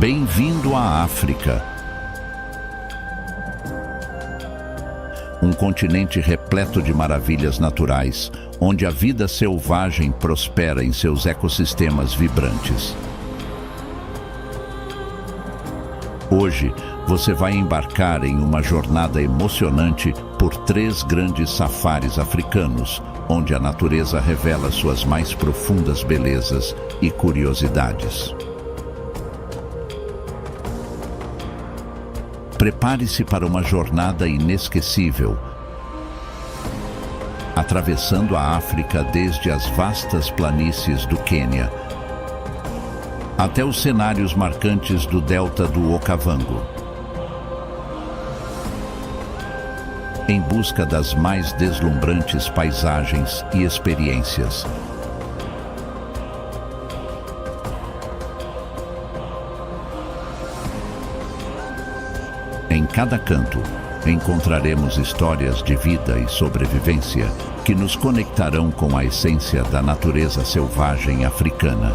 Bem-vindo à África. Um continente repleto de maravilhas naturais, onde a vida selvagem prospera em seus ecossistemas vibrantes. Hoje, você vai embarcar em uma jornada emocionante por 3 grandes safaris africanos, onde a natureza revela suas mais profundas belezas e curiosidades. Prepare-se para uma jornada inesquecível, atravessando a África desde as vastas planícies do Quênia até os cenários marcantes do delta do Okavango, em busca das mais deslumbrantes paisagens e experiências. Em cada canto, encontraremos histórias de vida e sobrevivência que nos conectarão com a essência da natureza selvagem africana.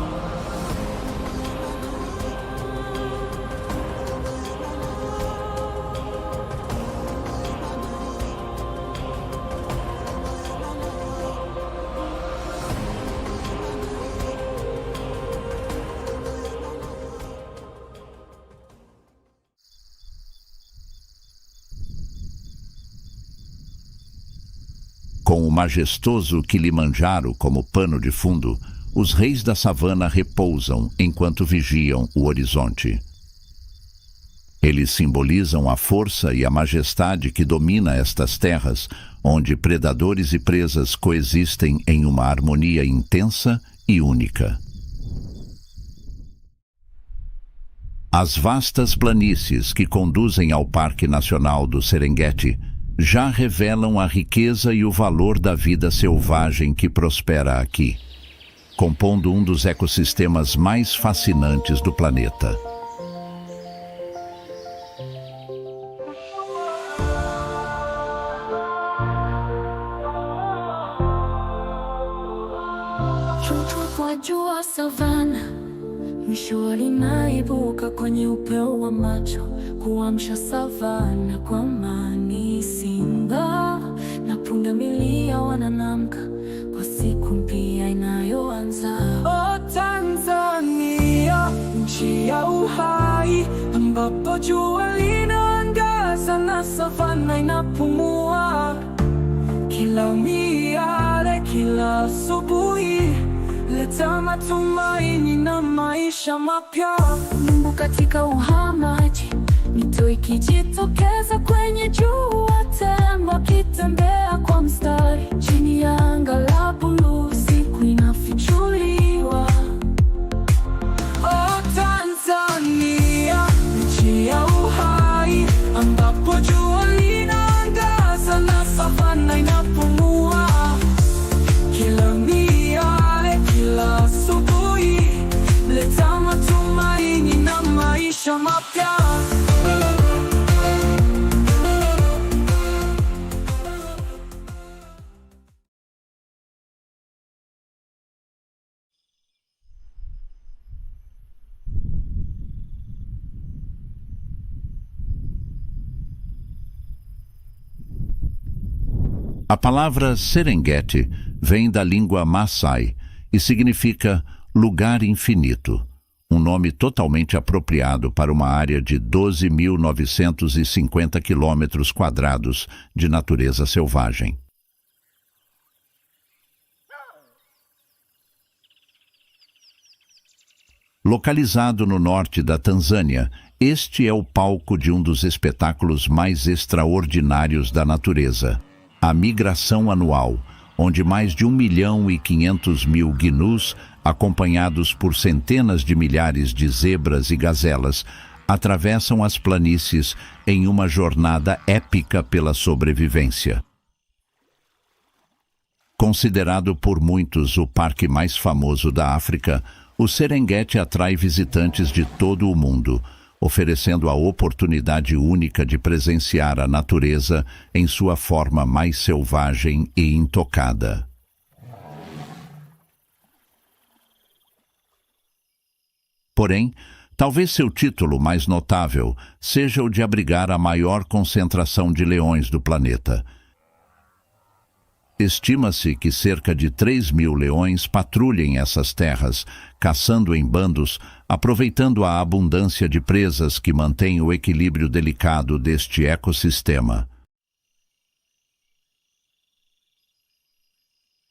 Com o majestoso Kilimanjaro como pano de fundo, os reis da savana repousam enquanto vigiam o horizonte. Eles simbolizam a força e a majestade que domina estas terras, onde predadores e presas coexistem em uma harmonia intensa e única. As vastas planícies que conduzem ao Parque Nacional do Serengeti já revelam a riqueza e o valor da vida selvagem que prospera aqui, compondo um dos ecossistemas mais fascinantes do planeta. Jua savana, mishua linaibuka kwenye upeo wa macho, kuamsha savana kwa amani. Simba na pundamilia wananamka kwa siku mpya inayoanza. Oh, Tanzania, nchi ya uhai, ambapo jua linaangaza na savana inapumua. Kila miale, kila asubuhi leta matumaini na maisha mapya. Mungu katika uhamaji, mito ikijitokeza kwenye jua, tembo akitembea kwa mstari chini ya anga la buluu, siku inafichuliwa. Oh, Tanzania, nchi ya uhai, ambapo jua linaangaza na savana inapumua. Kila miale, kila asubuhi leta matumaini na maisha mapya. A palavra Serengeti vem da língua Maasai e significa lugar infinito, um nome totalmente apropriado para uma área de 12.950 km² de natureza selvagem. Localizado no norte da Tanzânia, este é o palco de um dos espetáculos mais extraordinários da natureza, a migração anual, onde mais de 1.500.000 gnus, acompanhados por centenas de milhares de zebras e gazelas, atravessam as planícies em uma jornada épica pela sobrevivência. Considerado por muitos o parque mais famoso da África, o Serengeti atrai visitantes de todo o mundo, oferecendo a oportunidade única de presenciar a natureza em sua forma mais selvagem e intocada. Porém, Talvez seu título mais notável seja o de abrigar a maior concentração de leões do planeta. Estima-se que cerca de 3.000 leões patrulhem essas terras, caçando em bandos, aproveitando a abundância de presas que mantém o equilíbrio delicado deste ecossistema.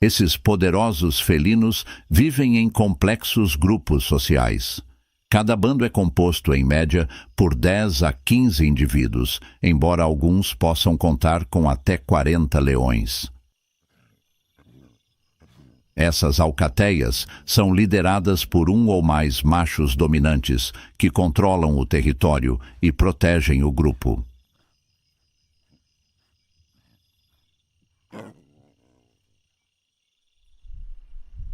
Esses poderosos felinos vivem em complexos grupos sociais. Cada bando é composto, em média, por 10 a 15 indivíduos, embora alguns possam contar com até 40 leões. Essas alcateias são lideradas por um ou mais machos dominantes que controlam o território e protegem o grupo.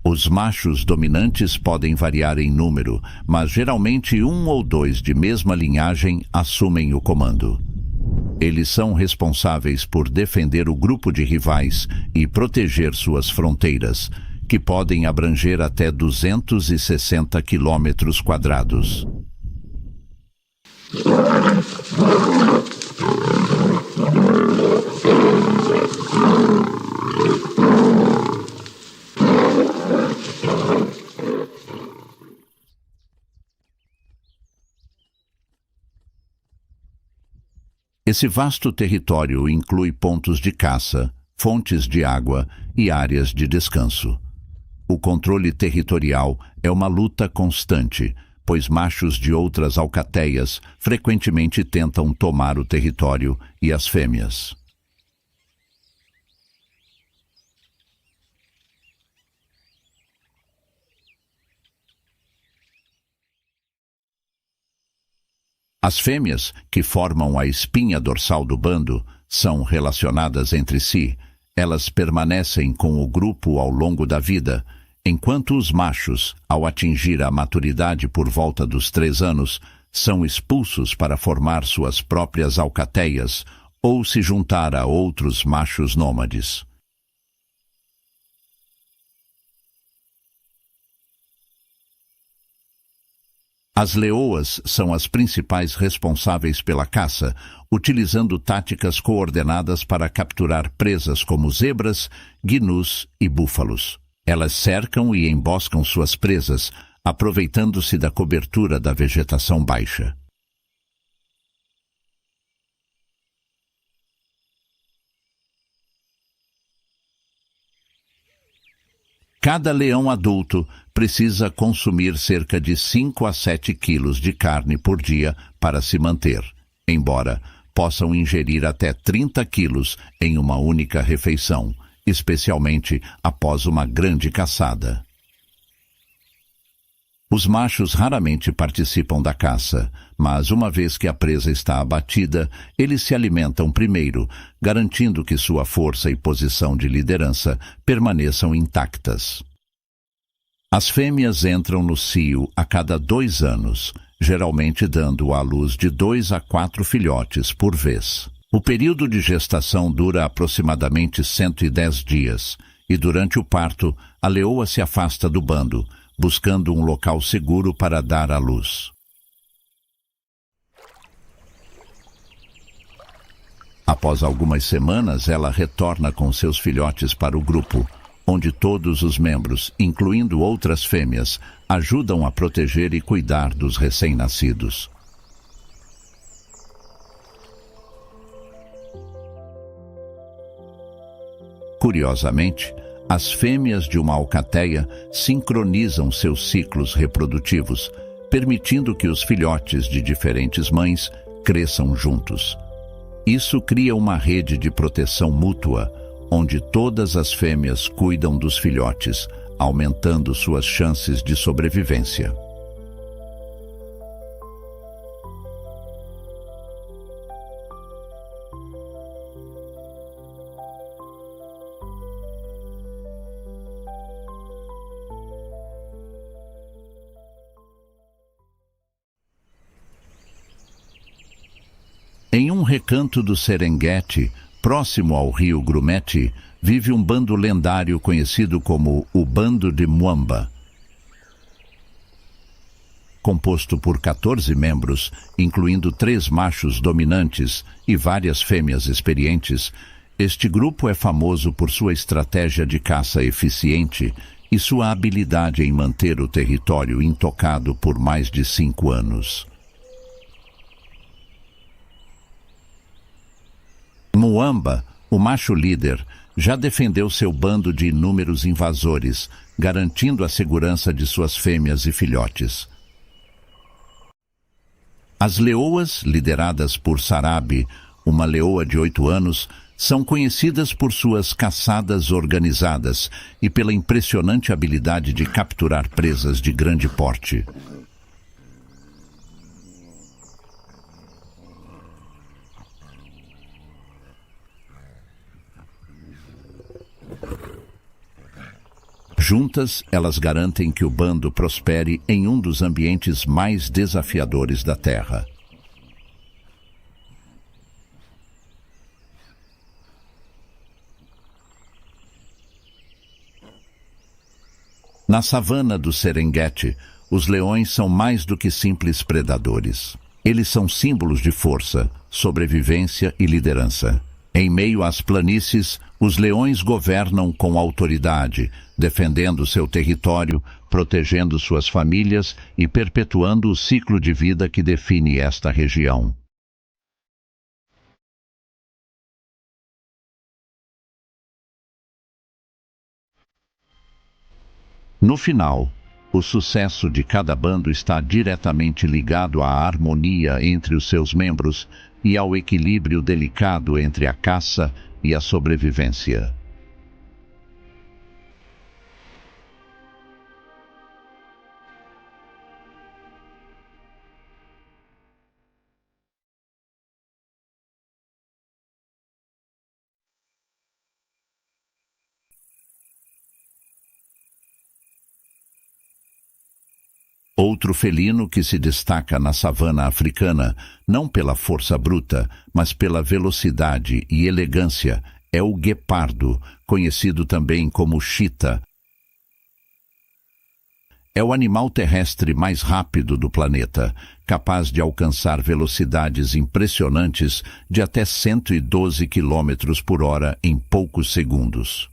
Os machos dominantes podem variar em número, mas geralmente um ou dois de mesma linhagem assumem o comando. Eles são responsáveis por defender o grupo de rivais e proteger suas fronteiras, que podem abranger até 260 quilômetros quadrados. Esse vasto território inclui pontos de caça, fontes de água e áreas de descanso. O controle territorial é uma luta constante, pois machos de outras alcateias frequentemente tentam tomar o território e as fêmeas. As fêmeas, que formam a espinha dorsal do bando, são relacionadas entre si. Elas permanecem com o grupo ao longo da vida, enquanto os machos, ao atingir a maturidade por volta dos 3 anos, são expulsos para formar suas próprias alcateias ou se juntar a outros machos nômades. As leoas são as principais responsáveis pela caça, utilizando táticas coordenadas para capturar presas como zebras, gnus e búfalos. Elas cercam e emboscam suas presas, aproveitando-se da cobertura da vegetação baixa. Cada leão adulto precisa consumir cerca de 5 a 7 quilos de carne por dia para se manter, embora possam ingerir até 30 quilos em uma única refeição, especialmente após uma grande caçada. Os machos raramente participam da caça, mas uma vez que a presa está abatida, eles se alimentam primeiro, garantindo que sua força e posição de liderança permaneçam intactas. As fêmeas entram no cio a cada 2 anos, geralmente dando à luz de 2 a 4 filhotes por vez. O período de gestação dura aproximadamente 110 dias, e durante o parto, a leoa se afasta do bando, buscando um local seguro para dar à luz. Após algumas semanas, ela retorna com seus filhotes para o grupo, onde todos os membros, incluindo outras fêmeas, ajudam a proteger e cuidar dos recém-nascidos. Curiosamente, as fêmeas de uma alcateia sincronizam seus ciclos reprodutivos, permitindo que os filhotes de diferentes mães cresçam juntos. Isso cria uma rede de proteção mútua, onde todas as fêmeas cuidam dos filhotes, aumentando suas chances de sobrevivência. Em um recanto do Serengeti, próximo ao rio Grumeti, vive um bando lendário conhecido como o Bando de Mwamba. composto por 14 membros, incluindo 3 machos dominantes e várias fêmeas experientes, este grupo é famoso por sua estratégia de caça eficiente e sua habilidade em manter o território intocado por mais de 5 anos. Muamba, o macho líder, já defendeu seu bando de inúmeros invasores, garantindo a segurança de suas fêmeas e filhotes. As leoas, lideradas por Sarabi, uma leoa de 8 anos, são conhecidas por suas caçadas organizadas e pela impressionante habilidade de capturar presas de grande porte. Juntas, elas garantem que o bando prospere em um dos ambientes mais desafiadores da Terra. Na savana do Serengeti, os leões são mais do que simples predadores. Eles são símbolos de força, sobrevivência e liderança. Em meio às planícies, os leões governam com autoridade, defendendo seu território, protegendo suas famílias e perpetuando o ciclo de vida que define esta região. No final, o sucesso de cada bando está diretamente ligado à harmonia entre os seus membros e ao equilíbrio delicado entre a caça e a sobrevivência. Outro felino que se destaca na savana africana, não pela força bruta, mas pela velocidade e elegância, é o guepardo, conhecido também como chita. É o animal terrestre mais rápido do planeta, capaz de alcançar velocidades impressionantes de até 112 km por hora em poucos segundos.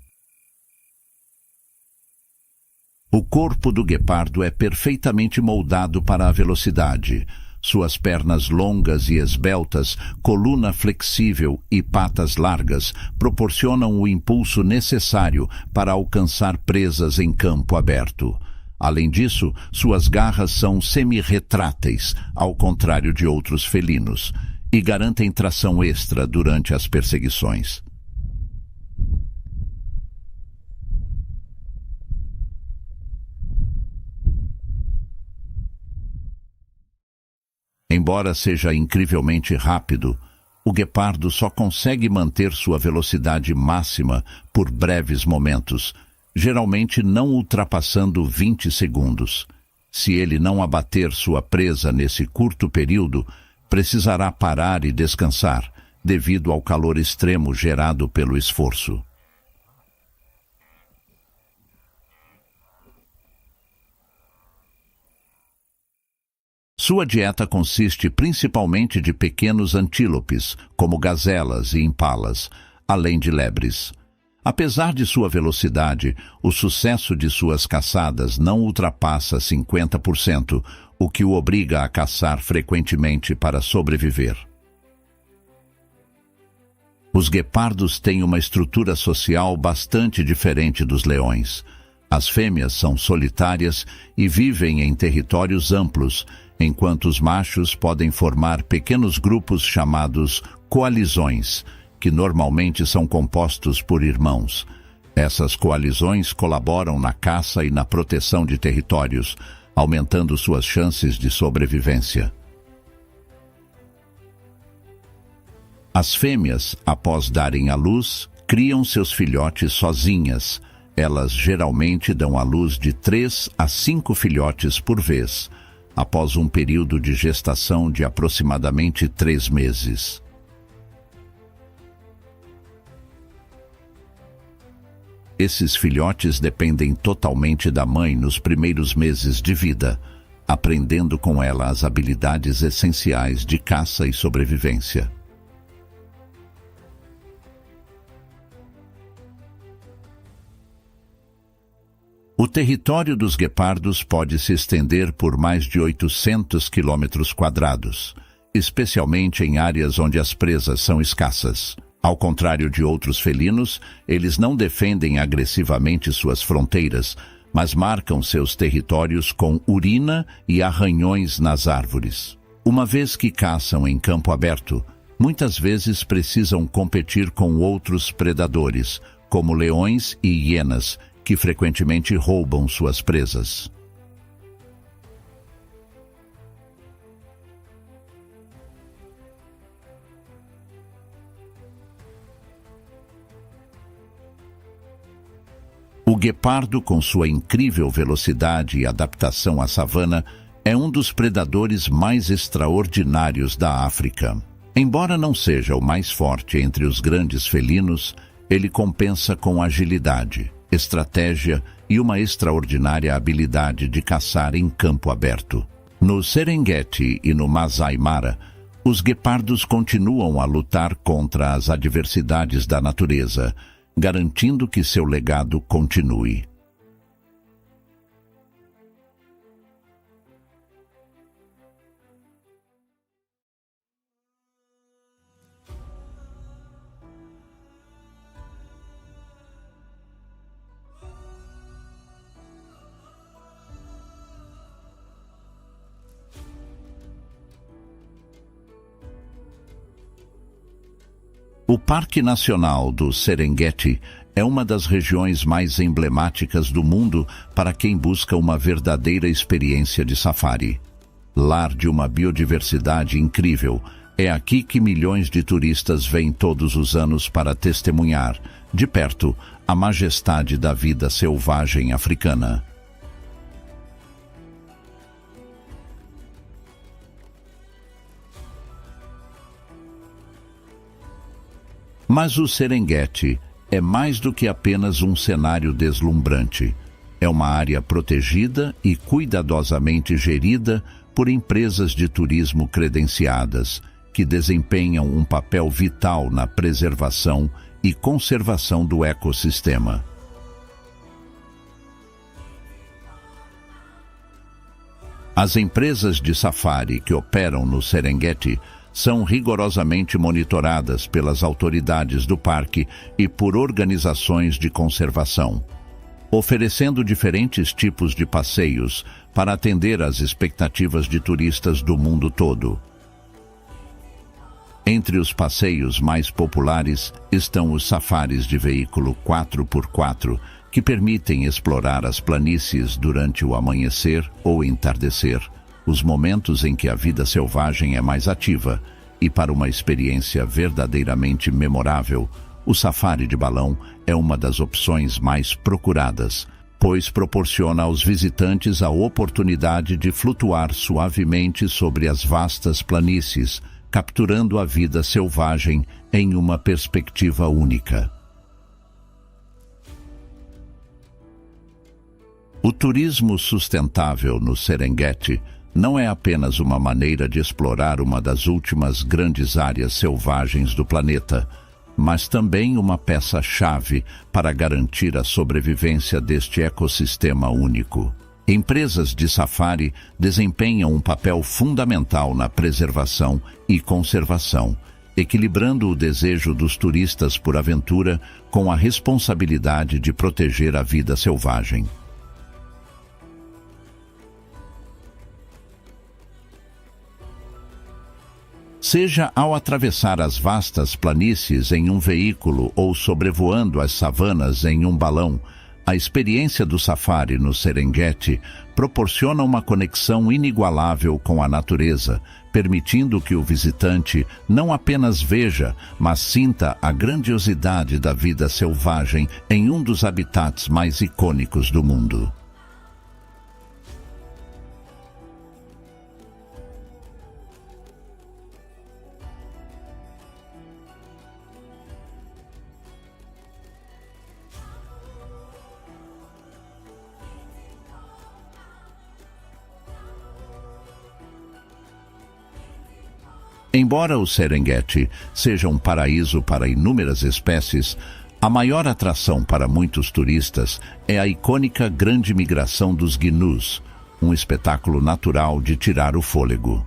O corpo do guepardo é perfeitamente moldado para a velocidade. Suas pernas longas e esbeltas, coluna flexível e patas largas proporcionam o impulso necessário para alcançar presas em campo aberto. Além disso, suas garras são semi-retráteis, ao contrário de outros felinos, e garantem tração extra durante as perseguições. Embora seja incrivelmente rápido, o guepardo só consegue manter sua velocidade máxima por breves momentos, geralmente não ultrapassando 20 segundos. Se ele não abater sua presa nesse curto período, precisará parar e descansar, devido ao calor extremo gerado pelo esforço. Sua dieta consiste principalmente de pequenos antílopes, como gazelas e impalas, além de lebres. Apesar de sua velocidade, o sucesso de suas caçadas não ultrapassa 50%, o que o obriga a caçar frequentemente para sobreviver. Os guepardos têm uma estrutura social bastante diferente dos leões. As fêmeas são solitárias e vivem em territórios amplos, enquanto os machos podem formar pequenos grupos chamados coalizões, que normalmente são compostos por irmãos. Essas coalizões colaboram na caça e na proteção de territórios, aumentando suas chances de sobrevivência. As fêmeas, após darem à luz, criam seus filhotes sozinhas. Elas geralmente dão à luz de 3 a 5 filhotes por vez, após um período de gestação de aproximadamente 3 meses. Esses filhotes dependem totalmente da mãe nos primeiros meses de vida. aprendendo com ela as habilidades essenciais de caça e sobrevivência. O território dos guepardos pode se estender por mais de 800 quilômetros quadrados, especialmente em áreas onde as presas são escassas. Ao contrário de outros felinos, eles não defendem agressivamente suas fronteiras, mas marcam seus territórios com urina e arranhões nas árvores. Uma vez que caçam em campo aberto, muitas vezes precisam competir com outros predadores, como leões e hienas, que frequentemente roubam suas presas. O guepardo, com sua incrível velocidade e adaptação à savana, é um dos predadores mais extraordinários da África. Embora não seja o mais forte entre os grandes felinos, ele compensa com agilidade, estratégia e uma extraordinária habilidade de caçar em campo aberto. No Serengeti e no Masai Mara, os guepardos continuam a lutar contra as adversidades da natureza, garantindo que seu legado continue. O Parque Nacional do Serengeti é uma das regiões mais emblemáticas do mundo para quem busca uma verdadeira experiência de safari. Lar de uma biodiversidade incrível, é aqui que milhões de turistas vêm todos os anos para testemunhar, de perto, a majestade da vida selvagem africana. Mas o Serengeti é mais do que apenas um cenário deslumbrante. É uma área protegida e cuidadosamente gerida por empresas de turismo credenciadas, que desempenham um papel vital na preservação e conservação do ecossistema. As empresas de safari que operam no Serengeti são rigorosamente monitoradas pelas autoridades do parque e por organizações de conservação, oferecendo diferentes tipos de passeios para atender às expectativas de turistas do mundo todo. Entre os passeios mais populares estão os safaris de veículo 4x4, que permitem explorar as planícies durante o amanhecer ou entardecer, os momentos em que a vida selvagem é mais ativa, e para uma experiência verdadeiramente memorável, o safari de balão é uma das opções mais procuradas, pois proporciona aos visitantes a oportunidade de flutuar suavemente sobre as vastas planícies, capturando a vida selvagem em uma perspectiva única. O turismo sustentável no Serengeti não é apenas uma maneira de explorar uma das últimas grandes áreas selvagens do planeta, mas também uma peça-chave para garantir a sobrevivência deste ecossistema único. Empresas de safari desempenham um papel fundamental na preservação e conservação, equilibrando o desejo dos turistas por aventura com a responsabilidade de proteger a vida selvagem. Seja ao atravessar as vastas planícies em um veículo ou sobrevoando as savanas em um balão, a experiência do safari no Serengeti proporciona uma conexão inigualável com a natureza, permitindo que o visitante não apenas veja, mas sinta a grandiosidade da vida selvagem em um dos habitats mais icônicos do mundo. Embora o Serengeti seja um paraíso para inúmeras espécies, a maior atração para muitos turistas é a icônica grande migração dos gnus, um espetáculo natural de tirar o fôlego.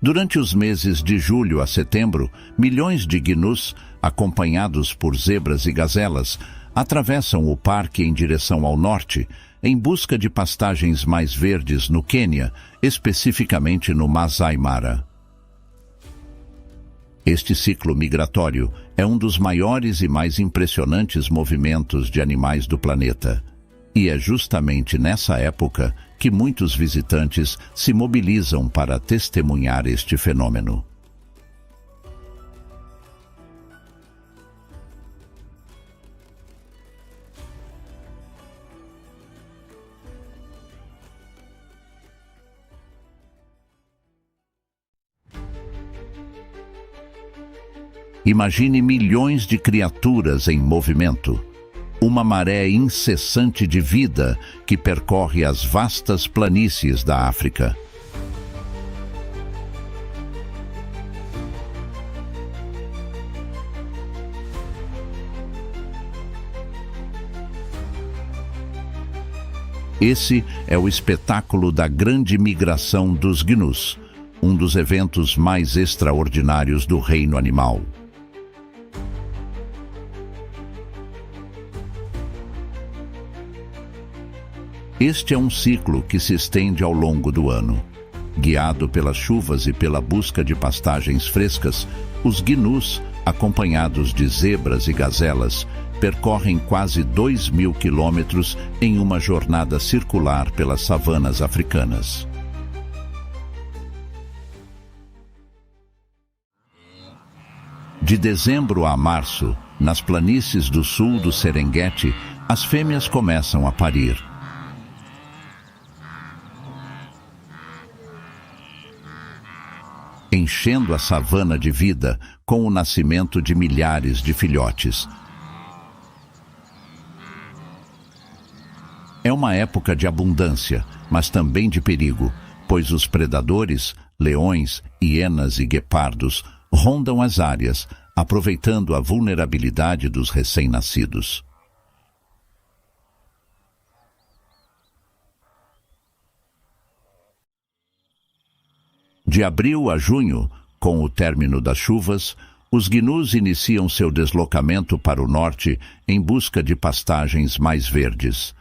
Durante os meses de julho a setembro, milhões de gnus, acompanhados por zebras e gazelas, atravessam o parque em direção ao norte, em busca de pastagens mais verdes no Quênia, especificamente no Masai Mara. Este ciclo migratório é um dos maiores e mais impressionantes movimentos de animais do planeta. E é justamente nessa época que muitos visitantes se mobilizam para testemunhar este fenômeno. Imagine milhões de criaturas em movimento. Uma maré incessante de vida que percorre as vastas planícies da África. Esse é o espetáculo da grande migração dos gnus, um dos eventos mais extraordinários do reino animal. Este é um ciclo que se estende ao longo do ano. Guiado pelas chuvas e pela busca de pastagens frescas, os gnus, acompanhados de zebras e gazelas, percorrem quase 2.000 quilômetros em uma jornada circular pelas savanas africanas. De dezembro a março, nas planícies do sul do Serengeti, as fêmeas começam a parir. Enchendo a savana de vida com o nascimento de milhares de filhotes. É uma época de abundância, mas também de perigo, pois os predadores, leões, hienas e guepardos, rondam as áreas, aproveitando a vulnerabilidade dos recém-nascidos. De abril a junho, com o término das chuvas, os gnus iniciam seu deslocamento para o norte em busca de pastagens mais verdes.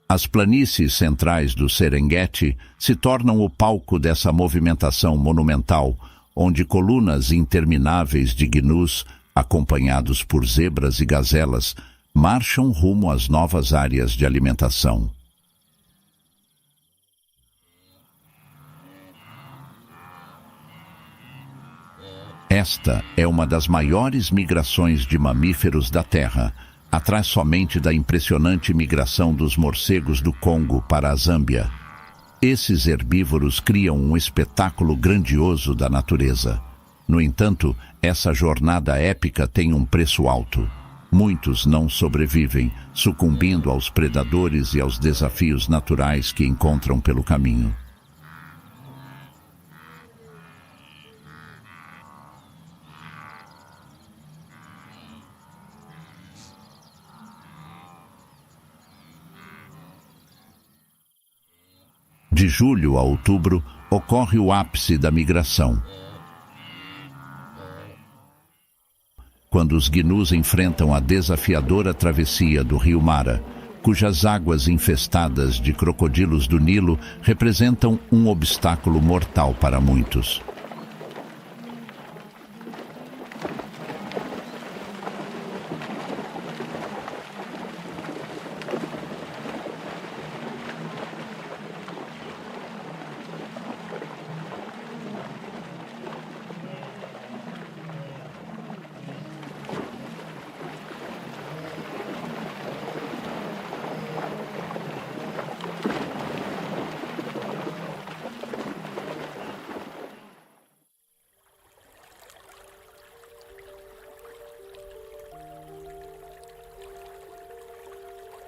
As planícies centrais do Serengeti se tornam o palco dessa movimentação monumental, onde colunas intermináveis de gnus, acompanhados por zebras e gazelas, marcham rumo às novas áreas de alimentação. Esta é uma das maiores migrações de mamíferos da Terra, atrás somente da impressionante migração dos morcegos do Congo para a Zâmbia. Esses herbívoros criam um espetáculo grandioso da natureza. No entanto, essa jornada épica tem um preço alto. Muitos não sobrevivem, sucumbindo aos predadores e aos desafios naturais que encontram pelo caminho. De julho a outubro, ocorre o ápice da migração, quando os gnus enfrentam a desafiadora travessia do rio Mara, cujas águas infestadas de crocodilos do Nilo representam um obstáculo mortal para muitos.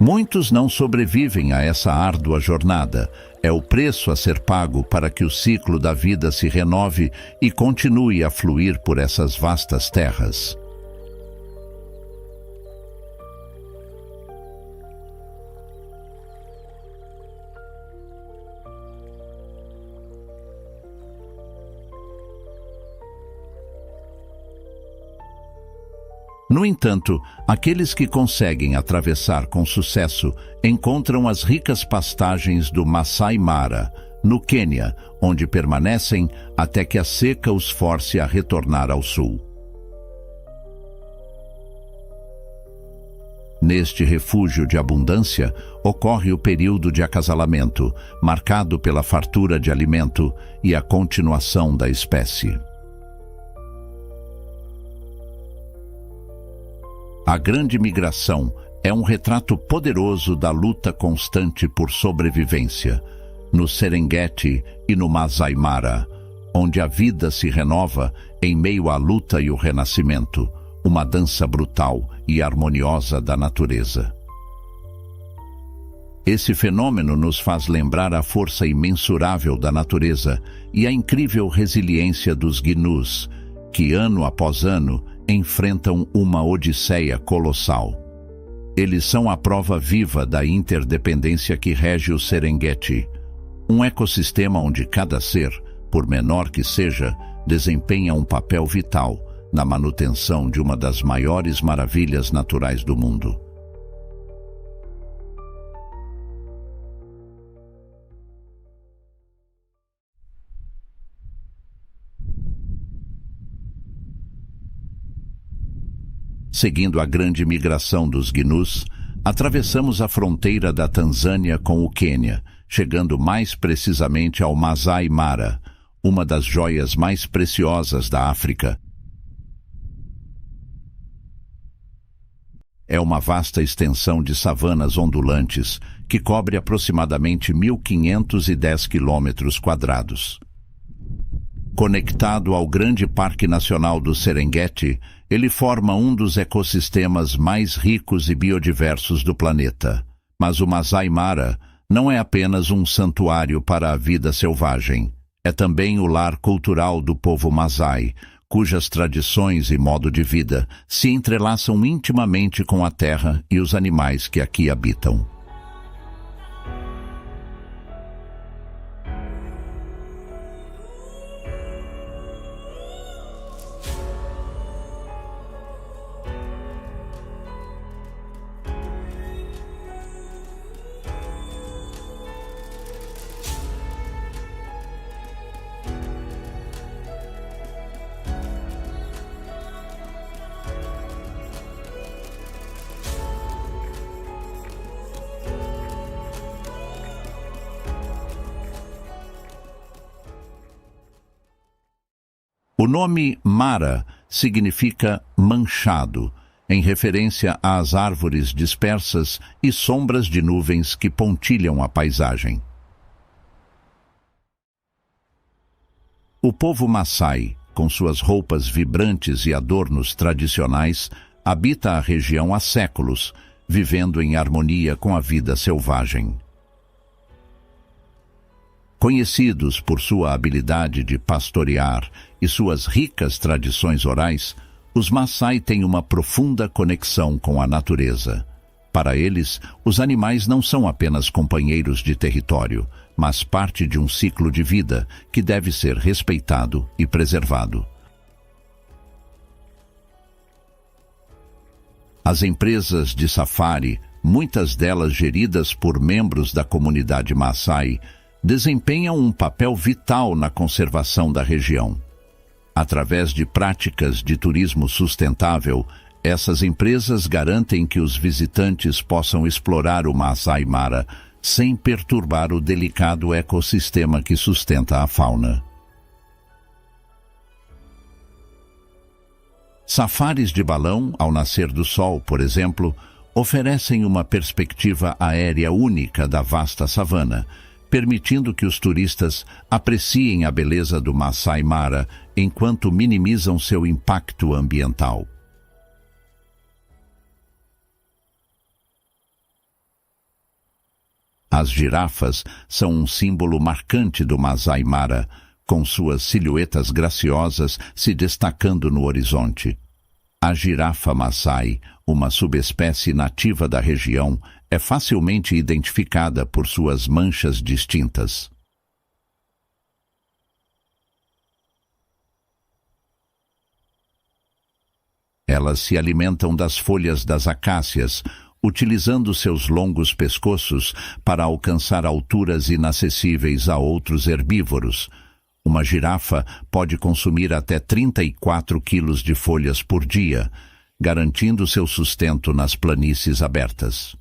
Muitos não sobrevivem a essa árdua jornada. É o preço a ser pago para que o ciclo da vida se renove e continue a fluir por essas vastas terras. No entanto, aqueles que conseguem atravessar com sucesso encontram as ricas pastagens do Masai Mara, no Quênia, onde permanecem até que a seca os force a retornar ao sul. Neste refúgio de abundância, ocorre o período de acasalamento, marcado pela fartura de alimento e a continuação da espécie. A Grande Migração é um retrato poderoso da luta constante por sobrevivência, no Serengeti e no Masai Mara, onde a vida se renova em meio à luta e o renascimento, uma dança brutal e harmoniosa da natureza. Esse fenômeno nos faz lembrar a força imensurável da natureza e a incrível resiliência dos gnus, que ano após ano enfrentam uma odisseia colossal. Eles são a prova viva da interdependência que rege o Serengeti, um ecossistema onde cada ser, por menor que seja, desempenha um papel vital na manutenção de uma das maiores maravilhas naturais do mundo. Seguindo a grande migração dos gnus, atravessamos a fronteira da Tanzânia com o Quênia, chegando mais precisamente ao Masai Mara, uma das joias mais preciosas da África. É uma vasta extensão de savanas ondulantes que cobre aproximadamente 1.510 quilômetros quadrados. Conectado ao Grande Parque Nacional do Serengeti, ele forma um dos ecossistemas mais ricos e biodiversos do planeta. Mas o Masai Mara não é apenas um santuário para a vida selvagem. É também o lar cultural do povo Masai, cujas tradições e modo de vida se entrelaçam intimamente com a terra e os animais que aqui habitam. O nome Mara significa manchado, em referência às árvores dispersas e sombras de nuvens que pontilham a paisagem. O povo Maasai, com suas roupas vibrantes e adornos tradicionais, habita a região há séculos, vivendo em harmonia com a vida selvagem. Conhecidos por sua habilidade de pastorear e suas ricas tradições orais, os Maasai têm uma profunda conexão com a natureza. Para eles, os animais não são apenas companheiros de território, mas parte de um ciclo de vida que deve ser respeitado e preservado. As empresas de safari, muitas delas geridas por membros da comunidade Maasai, desempenham um papel vital na conservação da região. Através de práticas de turismo sustentável, essas empresas garantem que os visitantes possam explorar o Masai Mara sem perturbar o delicado ecossistema que sustenta a fauna. Safaris de balão, ao nascer do sol, por exemplo, oferecem uma perspectiva aérea única da vasta savana, permitindo que os turistas apreciem a beleza do Masai Mara enquanto minimizam seu impacto ambiental. As girafas são um símbolo marcante do Masai Mara, com suas silhuetas graciosas se destacando no horizonte. A girafa Maasai, uma subespécie nativa da região, é facilmente identificada por suas manchas distintas. Elas se alimentam das folhas das acácias, utilizando seus longos pescoços para alcançar alturas inacessíveis a outros herbívoros. Uma girafa pode consumir até 34 quilos de folhas por dia, garantindo seu sustento nas planícies abertas.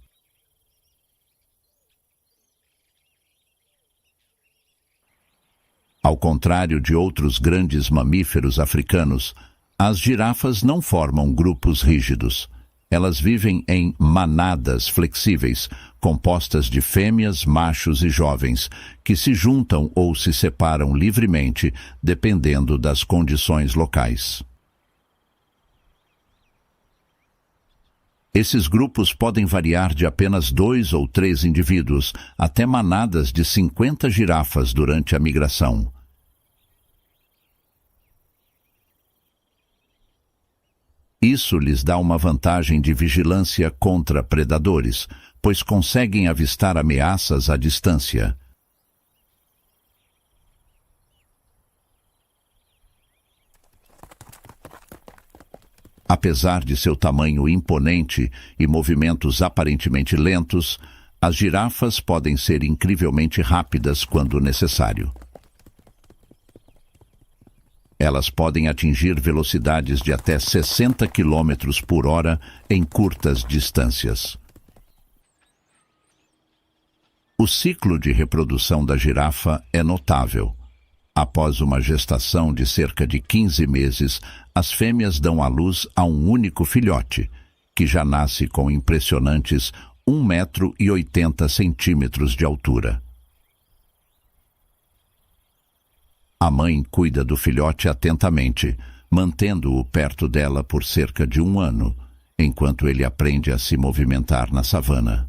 Ao contrário de outros grandes mamíferos africanos, as girafas não formam grupos rígidos. Elas vivem em manadas flexíveis, compostas de fêmeas, machos e jovens, que se juntam ou se separam livremente, dependendo das condições locais. Esses grupos podem variar de apenas 2 ou 3 indivíduos até manadas de 50 girafas durante a migração. Isso lhes dá uma vantagem de vigilância contra predadores, pois conseguem avistar ameaças à distância. Apesar de seu tamanho imponente e movimentos aparentemente lentos, as girafas podem ser incrivelmente rápidas quando necessário. Elas podem atingir velocidades de até 60 km por hora em curtas distâncias. O ciclo de reprodução da girafa é notável. Após uma gestação de cerca de 15 meses, as fêmeas dão à luz a um único filhote, que já nasce com impressionantes 1,80 m de altura. A mãe cuida do filhote atentamente, mantendo-o perto dela por cerca de 1 ano, enquanto ele aprende a se movimentar na savana.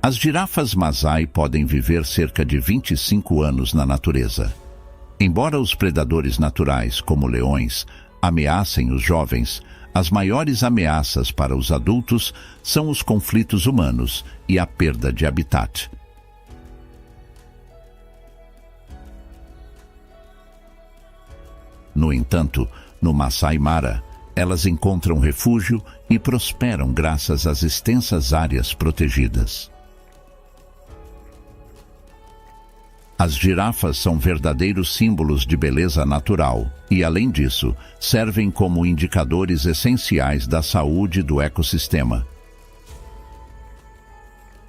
As girafas Maasai podem viver cerca de 25 anos na natureza. Embora os predadores naturais, como leões, ameacem os jovens, as maiores ameaças para os adultos são os conflitos humanos e a perda de habitat. No entanto, no Masai Mara, elas encontram refúgio e prosperam graças às extensas áreas protegidas. As girafas são verdadeiros símbolos de beleza natural e, além disso, servem como indicadores essenciais da saúde do ecossistema.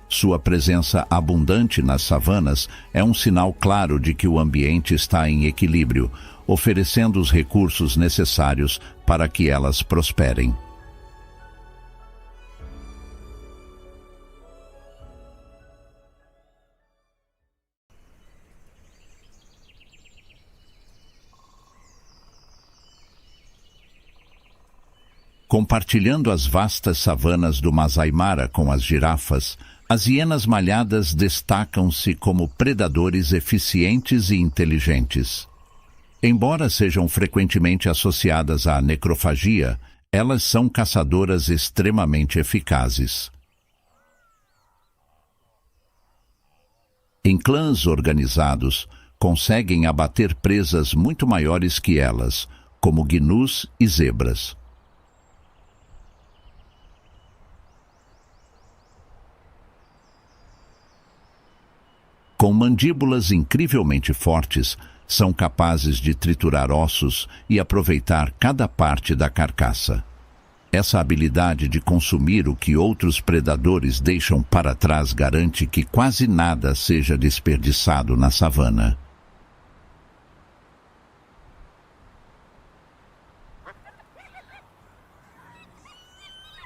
Sua presença abundante nas savanas é um sinal claro de que o ambiente está em equilíbrio, oferecendo os recursos necessários para que elas prosperem. Compartilhando as vastas savanas do Masai Mara com as girafas, as hienas malhadas destacam-se como predadores eficientes e inteligentes. Embora sejam frequentemente associadas à necrofagia, elas são caçadoras extremamente eficazes. Em clãs organizados, conseguem abater presas muito maiores que elas, como gnus e zebras. Com mandíbulas incrivelmente fortes, são capazes de triturar ossos e aproveitar cada parte da carcaça. Essa habilidade de consumir o que outros predadores deixam para trás garante que quase nada seja desperdiçado na savana.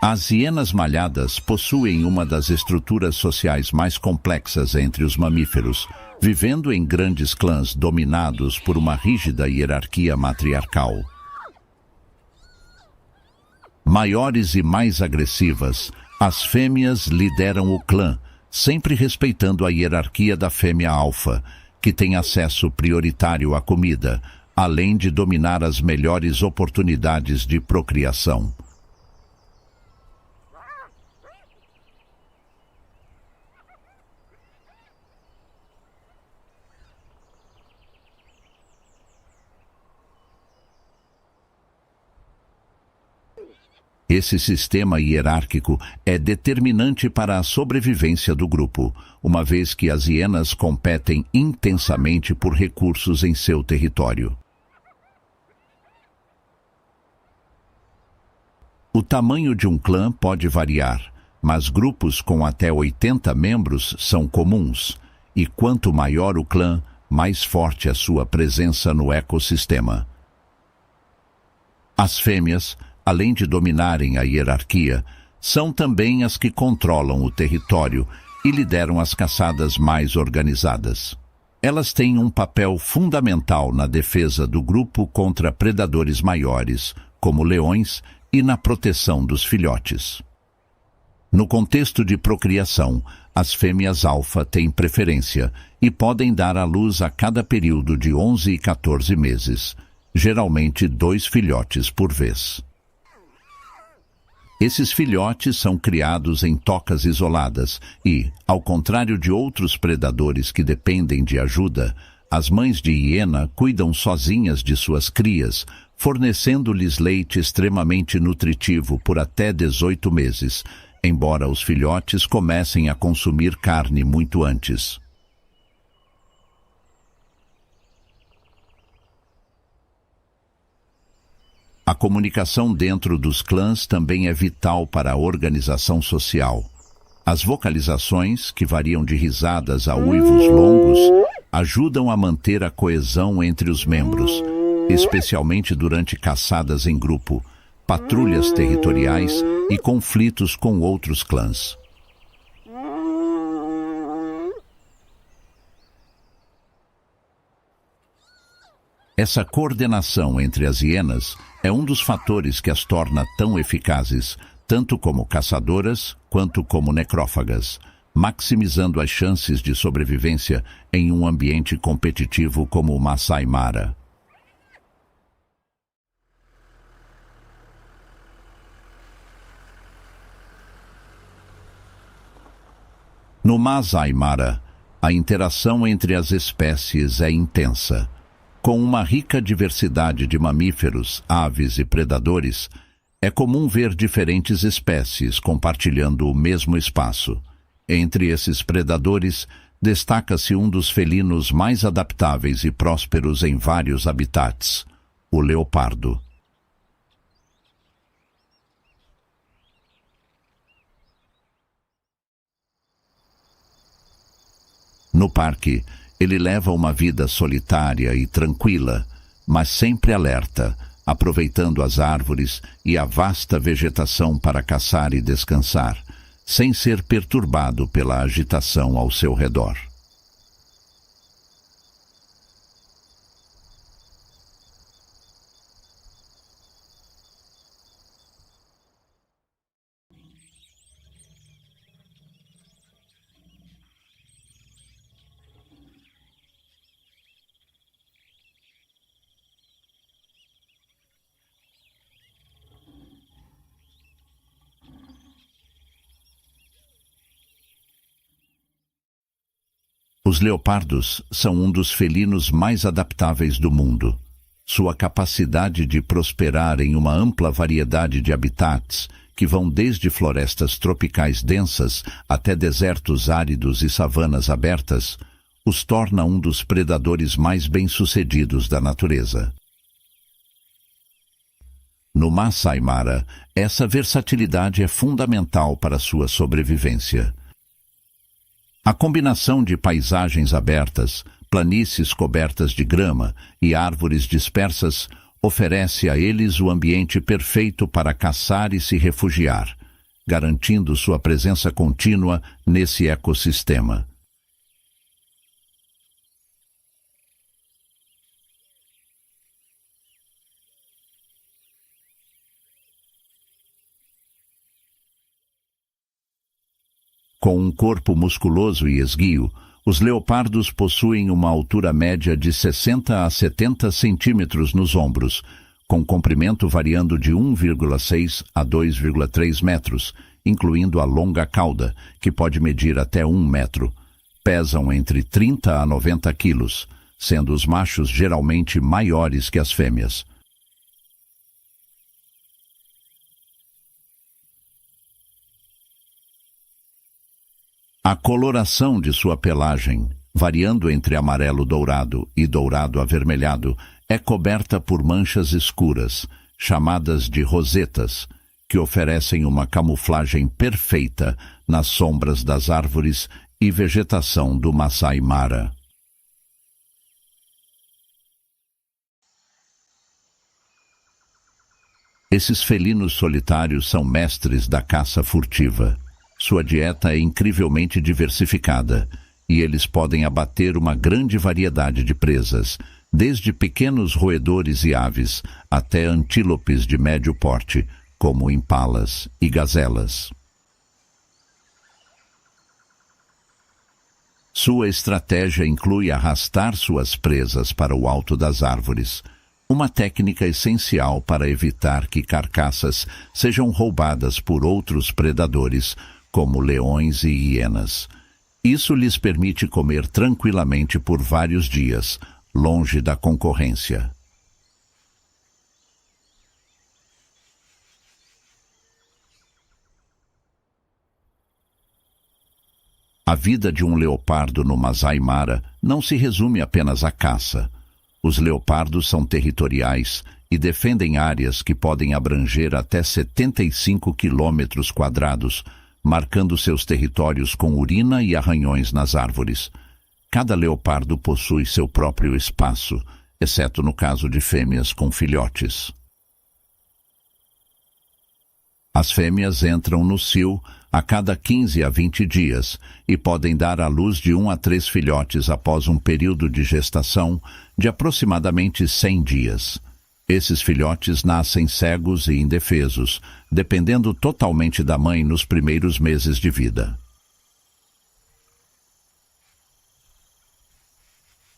As hienas malhadas possuem uma das estruturas sociais mais complexas entre os mamíferos, vivendo em grandes clãs dominados por uma rígida hierarquia matriarcal. Maiores e mais agressivas, as fêmeas lideram o clã, sempre respeitando a hierarquia da fêmea alfa, que tem acesso prioritário à comida, além de dominar as melhores oportunidades de procriação. Esse sistema hierárquico é determinante para a sobrevivência do grupo, uma vez que as hienas competem intensamente por recursos em seu território. O tamanho de um clã pode variar, mas grupos com até 80 membros são comuns, e quanto maior o clã, mais forte a sua presença no ecossistema. As fêmeas, além de dominarem a hierarquia, são também as que controlam o território e lideram as caçadas mais organizadas. Elas têm um papel fundamental na defesa do grupo contra predadores maiores, como leões, e na proteção dos filhotes. No contexto de procriação, as fêmeas alfa têm preferência e podem dar à luz a cada período de 11 e 14 meses, geralmente 2 filhotes por vez. Esses filhotes são criados em tocas isoladas e, ao contrário de outros predadores que dependem de ajuda, as mães de hiena cuidam sozinhas de suas crias, fornecendo-lhes leite extremamente nutritivo por até 18 meses, embora os filhotes comecem a consumir carne muito antes. A comunicação dentro dos clãs também é vital para a organização social. As vocalizações, que variam de risadas a uivos longos, ajudam a manter a coesão entre os membros, especialmente durante caçadas em grupo, patrulhas territoriais e conflitos com outros clãs. Essa coordenação entre as hienas é um dos fatores que as torna tão eficazes, tanto como caçadoras quanto como necrófagas, maximizando as chances de sobrevivência em um ambiente competitivo como o Masai Mara. No Masai Mara, a interação entre as espécies é intensa. Com uma rica diversidade de mamíferos, aves e predadores, é comum ver diferentes espécies compartilhando o mesmo espaço. Entre esses predadores, destaca-se um dos felinos mais adaptáveis e prósperos em vários habitats, o leopardo. No parque, ele leva uma vida solitária e tranquila, mas sempre alerta, aproveitando as árvores e a vasta vegetação para caçar e descansar, sem ser perturbado pela agitação ao seu redor. Os leopardos são um dos felinos mais adaptáveis do mundo. Sua capacidade de prosperar em uma ampla variedade de habitats, que vão desde florestas tropicais densas até desertos áridos e savanas abertas, os torna um dos predadores mais bem-sucedidos da natureza. No Masai Mara, essa versatilidade é fundamental para sua sobrevivência. A combinação de paisagens abertas, planícies cobertas de grama e árvores dispersas oferece a eles o ambiente perfeito para caçar e se refugiar, garantindo sua presença contínua nesse ecossistema. Com um corpo musculoso e esguio, os leopardos possuem uma altura média de 60 a 70 centímetros nos ombros, com comprimento variando de 1,6 a 2,3 metros, incluindo a longa cauda, que pode medir até 1 metro. Pesam entre 30 a 90 quilos, sendo os machos geralmente maiores que as fêmeas. A coloração de sua pelagem, variando entre amarelo-dourado e dourado-avermelhado, é coberta por manchas escuras, chamadas de rosetas, que oferecem uma camuflagem perfeita nas sombras das árvores e vegetação do Masai Mara. Esses felinos solitários são mestres da caça furtiva. Sua dieta é incrivelmente diversificada e eles podem abater uma grande variedade de presas, desde pequenos roedores e aves até antílopes de médio porte, como impalas e gazelas. Sua estratégia inclui arrastar suas presas para o alto das árvores, uma técnica essencial para evitar que carcaças sejam roubadas por outros predadores, como leões e hienas. Isso lhes permite comer tranquilamente por vários dias, longe da concorrência. A vida de um leopardo no Masai Mara não se resume apenas à caça. Os leopardos são territoriais e defendem áreas que podem abranger até 75 quilômetros quadrados, marcando seus territórios com urina e arranhões nas árvores. Cada leopardo possui seu próprio espaço, exceto no caso de fêmeas com filhotes. As fêmeas entram no cio a cada 15 a 20 dias e podem dar à luz de 1 a 3 filhotes após um período de gestação de aproximadamente 100 dias. Esses filhotes nascem cegos e indefesos, dependendo totalmente da mãe nos primeiros meses de vida.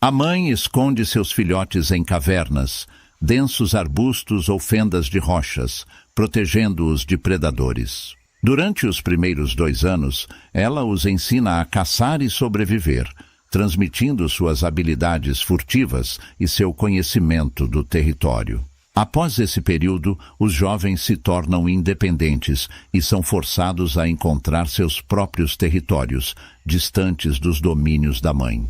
A mãe esconde seus filhotes em cavernas, densos arbustos ou fendas de rochas, protegendo-os de predadores. Durante os primeiros 2 anos, ela os ensina a caçar e sobreviver, transmitindo suas habilidades furtivas e seu conhecimento do território. Após esse período, os jovens se tornam independentes e são forçados a encontrar seus próprios territórios, distantes dos domínios da mãe.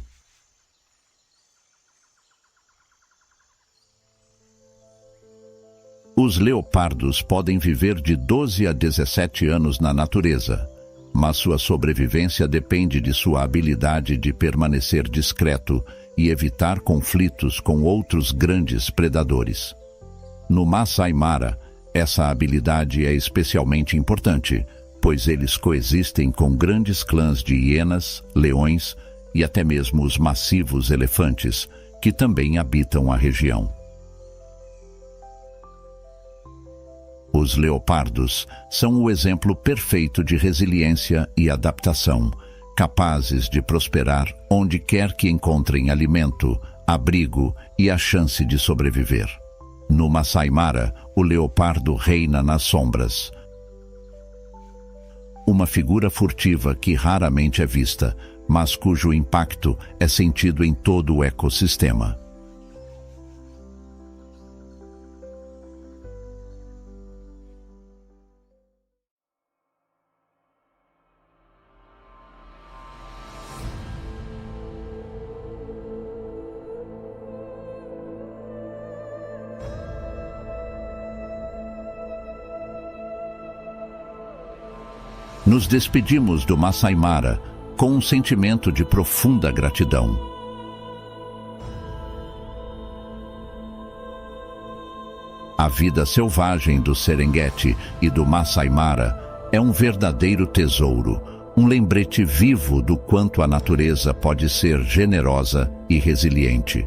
Os leopardos podem viver de 12 a 17 anos na natureza, mas sua sobrevivência depende de sua habilidade de permanecer discreto e evitar conflitos com outros grandes predadores. No Masai Mara, essa habilidade é especialmente importante, pois eles coexistem com grandes clãs de hienas, leões e até mesmo os massivos elefantes, que também habitam a região. Os leopardos são o exemplo perfeito de resiliência e adaptação, capazes de prosperar onde quer que encontrem alimento, abrigo e a chance de sobreviver. No Masai Mara, o leopardo reina nas sombras. Uma figura furtiva que raramente é vista, mas cujo impacto é sentido em todo o ecossistema. Nos despedimos do Masai Mara com um sentimento de profunda gratidão. A vida selvagem do Serengeti e do Masai Mara é um verdadeiro tesouro, um lembrete vivo do quanto a natureza pode ser generosa e resiliente.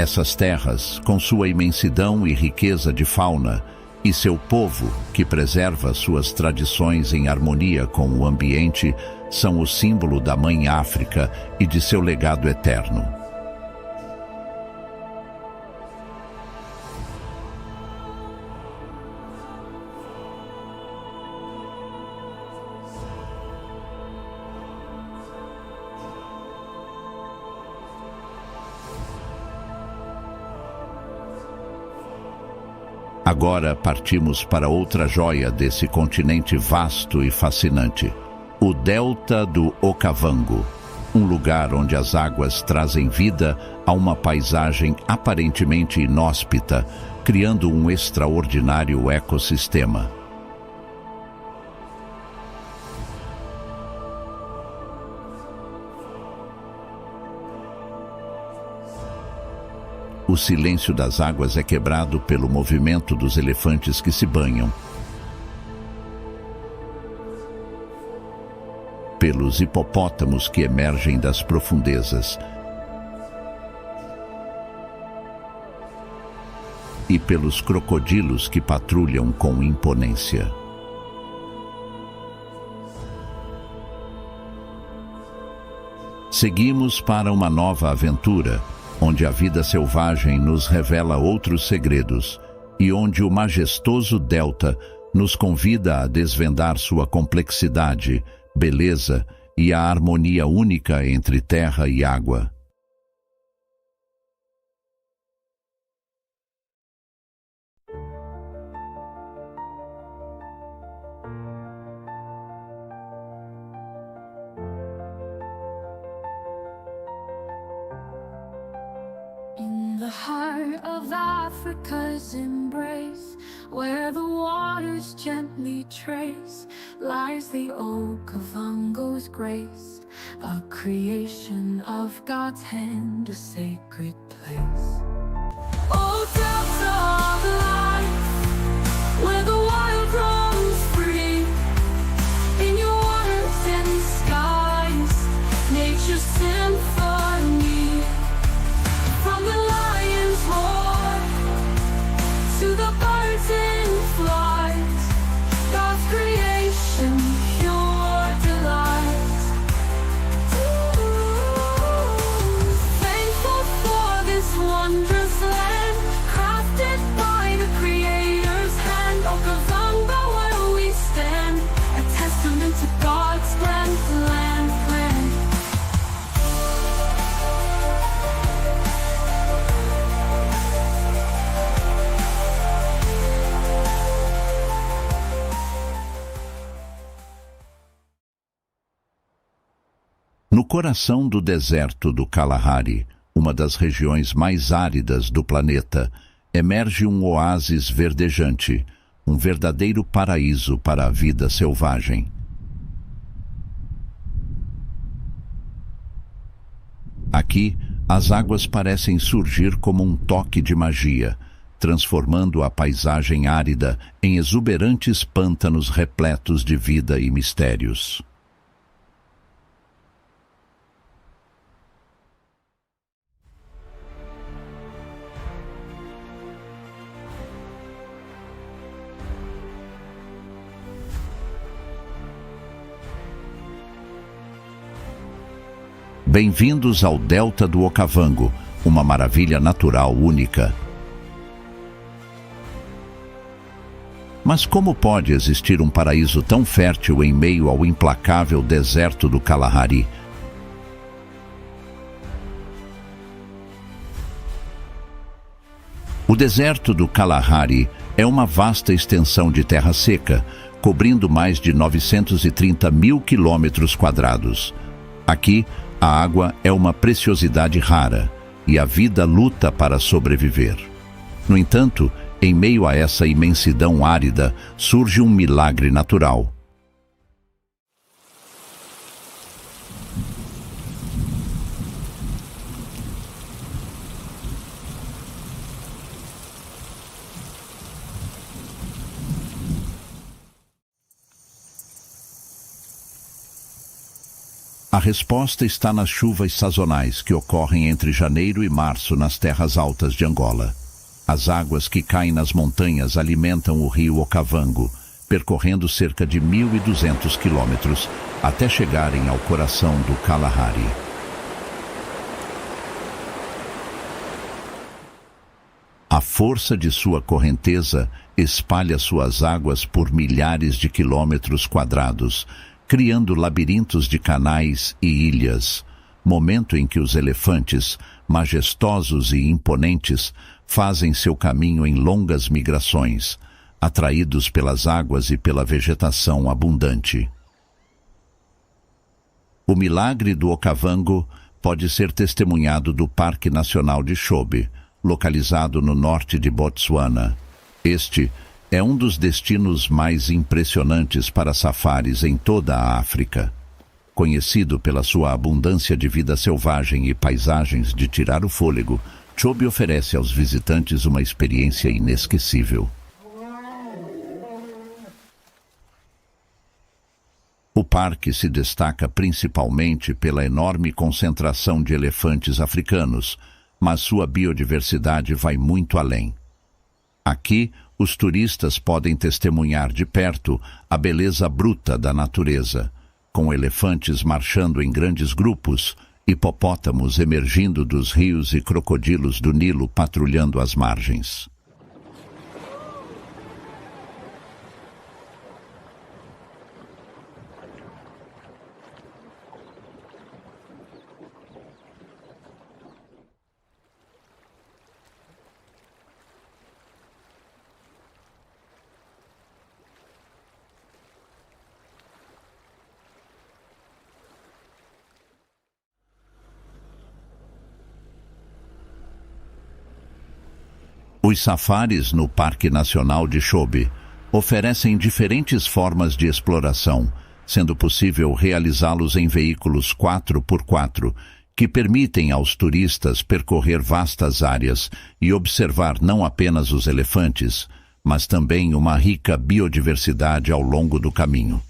Essas terras, com sua imensidão e riqueza de fauna, e seu povo, que preserva suas tradições em harmonia com o ambiente, são o símbolo da Mãe África e de seu legado eterno. Agora partimos para outra joia desse continente vasto e fascinante, o Delta do Okavango, um lugar onde as águas trazem vida a uma paisagem aparentemente inóspita, criando um extraordinário ecossistema. O silêncio das águas é quebrado pelo movimento dos elefantes que se banham, pelos hipopótamos que emergem das profundezas e pelos crocodilos que patrulham com imponência. Seguimos para uma nova aventura, onde a vida selvagem nos revela outros segredos e onde o majestoso Delta nos convida a desvendar sua complexidade, beleza e a harmonia única entre terra e água. In the heart of Africa's embrace, where the waters gently trace, lies the Okavango's grace, a creation of God's hand, a sacred place. Oh, Delta of life, where the wild roams free, in your waters and skies, nature's symphony. From the lion's roar to the birds and flies, God's creation, pure delight. Thankful for this wondrous land, crafted by the Creator's hand. Okavango, where we stand, a testament to God's grand plan. No coração do deserto do Kalahari, uma das regiões mais áridas do planeta, emerge um oásis verdejante, um verdadeiro paraíso para a vida selvagem. Aqui, as águas parecem surgir como um toque de magia, transformando a paisagem árida em exuberantes pântanos repletos de vida e mistérios. Bem-vindos ao Delta do Okavango, uma maravilha natural única. Mas como pode existir um paraíso tão fértil em meio ao implacável deserto do Kalahari? O deserto do Kalahari é uma vasta extensão de terra seca, cobrindo mais de 930 mil quilômetros quadrados. Aqui, a água é uma preciosidade rara e a vida luta para sobreviver. No entanto, em meio a essa imensidão árida, surge um milagre natural. A resposta está nas chuvas sazonais que ocorrem entre janeiro e março nas terras altas de Angola. As águas que caem nas montanhas alimentam o rio Okavango, percorrendo cerca de 1.200 quilômetros até chegarem ao coração do Kalahari. A força de sua correnteza espalha suas águas por milhares de quilômetros quadrados, criando labirintos de canais e ilhas, momento em que os elefantes, majestosos e imponentes, fazem seu caminho em longas migrações, atraídos pelas águas e pela vegetação abundante. O milagre do Okavango pode ser testemunhado do Parque Nacional de Chobe, localizado no norte de Botsuana. Este é um dos destinos mais impressionantes para safaris em toda a África. Conhecido pela sua abundância de vida selvagem e paisagens de tirar o fôlego, Chobe oferece aos visitantes uma experiência inesquecível. O parque se destaca principalmente pela enorme concentração de elefantes africanos, mas sua biodiversidade vai muito além. Aqui, os turistas podem testemunhar de perto a beleza bruta da natureza, com elefantes marchando em grandes grupos, hipopótamos emergindo dos rios e crocodilos do Nilo patrulhando as margens. Os safaris no Parque Nacional de Chobe oferecem diferentes formas de exploração, sendo possível realizá-los em veículos 4x4, que permitem aos turistas percorrer vastas áreas e observar não apenas os elefantes, mas também uma rica biodiversidade ao longo do caminho.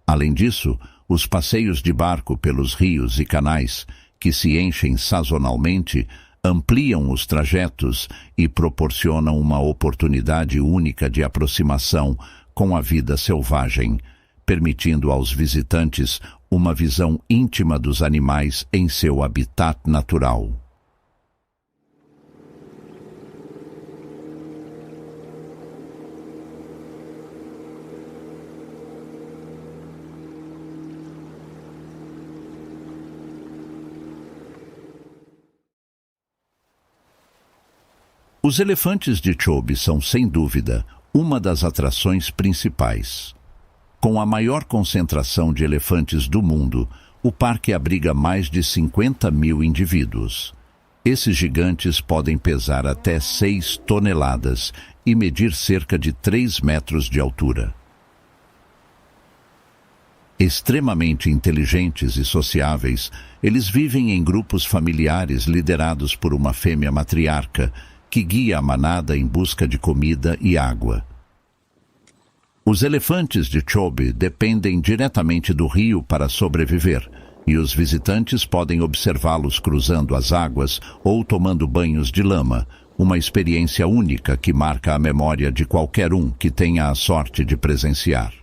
Além disso, os passeios de barco pelos rios e canais, que se enchem sazonalmente, ampliam os trajetos e proporcionam uma oportunidade única de aproximação com a vida selvagem, permitindo aos visitantes uma visão íntima dos animais em seu habitat natural. Os elefantes de Chobe são, sem dúvida, uma das atrações principais. Com a maior concentração de elefantes do mundo, o parque abriga mais de 50.000 indivíduos. Esses gigantes podem pesar até 6 toneladas e medir cerca de 3 metros de altura. Extremamente inteligentes e sociáveis, eles vivem em grupos familiares liderados por uma fêmea matriarca, que guia a manada em busca de comida e água. Os elefantes de Chobe dependem diretamente do rio para sobreviver, e os visitantes podem observá-los cruzando as águas ou tomando banhos de lama, uma experiência única que marca a memória de qualquer um que tenha a sorte de presenciar.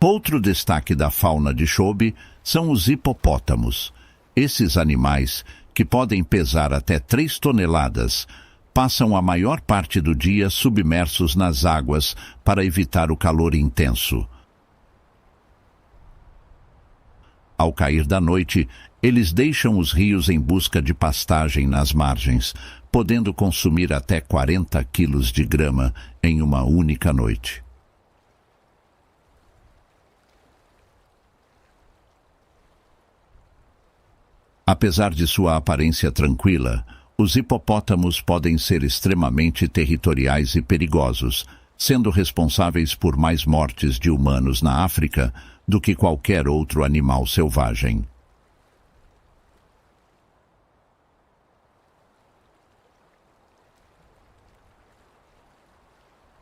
Outro destaque da fauna de Chobe são os hipopótamos. Esses animais, que podem pesar até 3 toneladas, passam a maior parte do dia submersos nas águas para evitar o calor intenso. Ao cair da noite, eles deixam os rios em busca de pastagem nas margens, podendo consumir até 40 quilos de grama em uma única noite. Apesar de sua aparência tranquila, Os hipopótamos podem ser extremamente territoriais e perigosos, sendo responsáveis por mais mortes de humanos na África do que qualquer outro animal selvagem.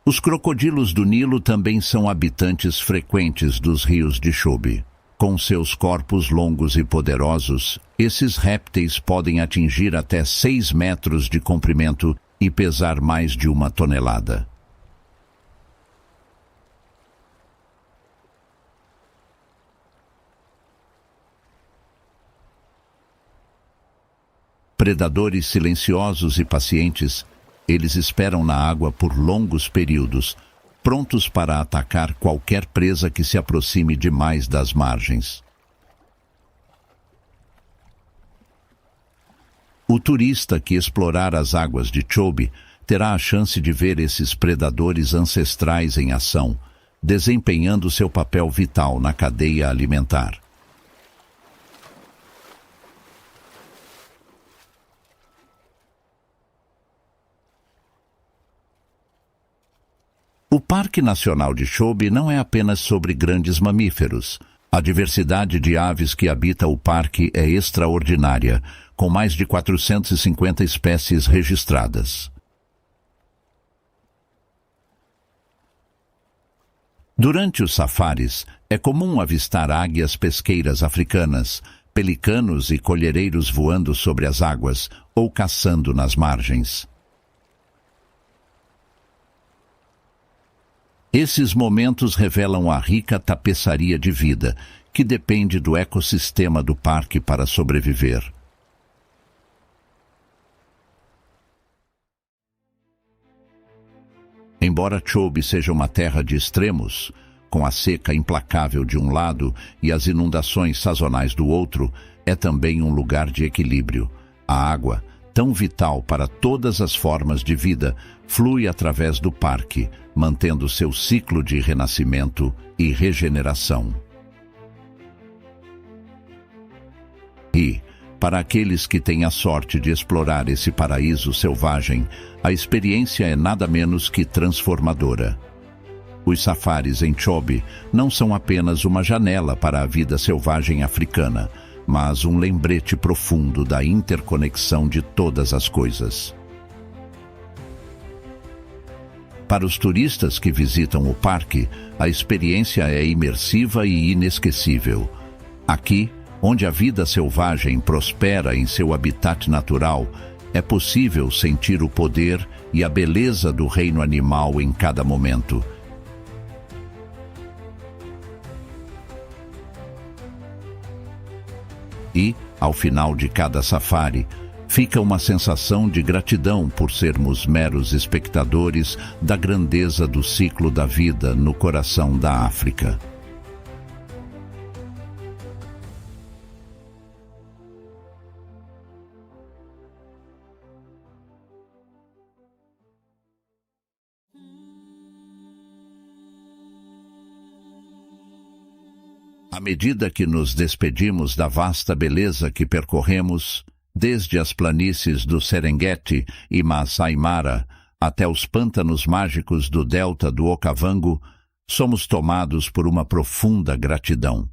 Os crocodilos do Nilo também são habitantes frequentes dos rios de Chobe. Com seus corpos longos e poderosos, esses répteis podem atingir até 6 metros de comprimento e pesar mais de 1 tonelada. Predadores silenciosos e pacientes, eles esperam na água por longos períodos, prontos para atacar qualquer presa que se aproxime demais das margens. O turista que explorar as águas de Chobe terá a chance de ver esses predadores ancestrais em ação, desempenhando seu papel vital na cadeia alimentar. O Parque Nacional de Chobe não é apenas sobre grandes mamíferos. A diversidade de aves que habita o parque é extraordinária, com mais de 450 espécies registradas. Durante os safaris, é comum avistar águias pesqueiras africanas, pelicanos e colhereiros voando sobre as águas ou caçando nas margens. Esses momentos revelam a rica tapeçaria de vida, que depende do ecossistema do parque para sobreviver. Embora Chobe seja uma terra de extremos, com a seca implacável de um lado e as inundações sazonais do outro, é também um lugar de equilíbrio. A água, tão vital para todas as formas de vida, flui através do parque, mantendo seu ciclo de renascimento e regeneração. E, para aqueles que têm a sorte de explorar esse paraíso selvagem, a experiência é nada menos que transformadora. Os safaris em Chobe não são apenas uma janela para a vida selvagem africana, mas um lembrete profundo da interconexão de todas as coisas. Para os turistas que visitam o parque, a experiência é imersiva e inesquecível. Aqui, onde a vida selvagem prospera em seu habitat natural, é possível sentir o poder e a beleza do reino animal em cada momento. E, ao final de cada safari, fica uma sensação de gratidão por sermos meros espectadores da grandeza do ciclo da vida no coração da África. À medida que nos despedimos da vasta beleza que percorremos, desde as planícies do Serengeti e Masai Mara até os pântanos mágicos do delta do Okavango, somos tomados por uma profunda gratidão.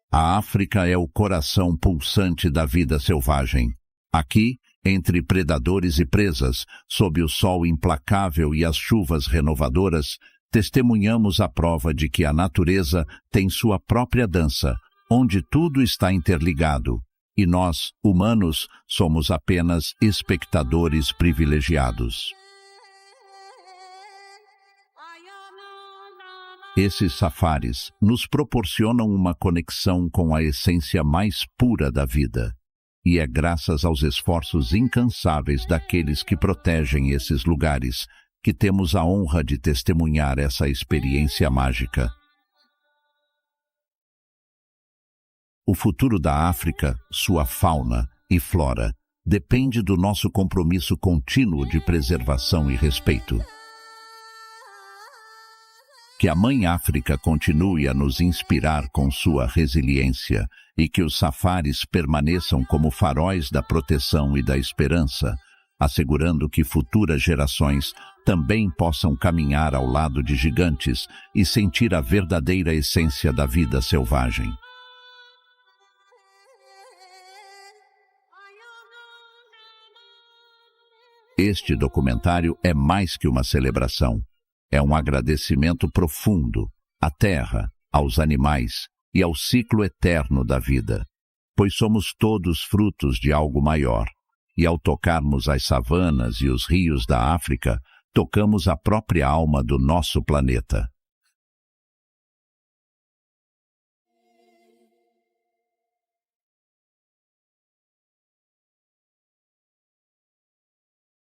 A África é o coração pulsante da vida selvagem. Aqui, entre predadores e presas, sob o sol implacável e as chuvas renovadoras, testemunhamos a prova de que a natureza tem sua própria dança, onde tudo está interligado, e nós, humanos, somos apenas espectadores privilegiados. Esses safaris nos proporcionam uma conexão com a essência mais pura da vida, e é graças aos esforços incansáveis daqueles que protegem esses lugares que temos a honra de testemunhar essa experiência mágica. O futuro da África, sua fauna e flora, depende do nosso compromisso contínuo de preservação e respeito. Que a Mãe África continue a nos inspirar com sua resiliência e que os safaris permaneçam como faróis da proteção e da esperança, assegurando que futuras gerações também possam caminhar ao lado de gigantes e sentir a verdadeira essência da vida selvagem. Este documentário é mais que uma celebração. É um agradecimento profundo à terra, aos animais e ao ciclo eterno da vida, pois somos todos frutos de algo maior, e ao tocarmos as savanas e os rios da África, tocamos a própria alma do nosso planeta.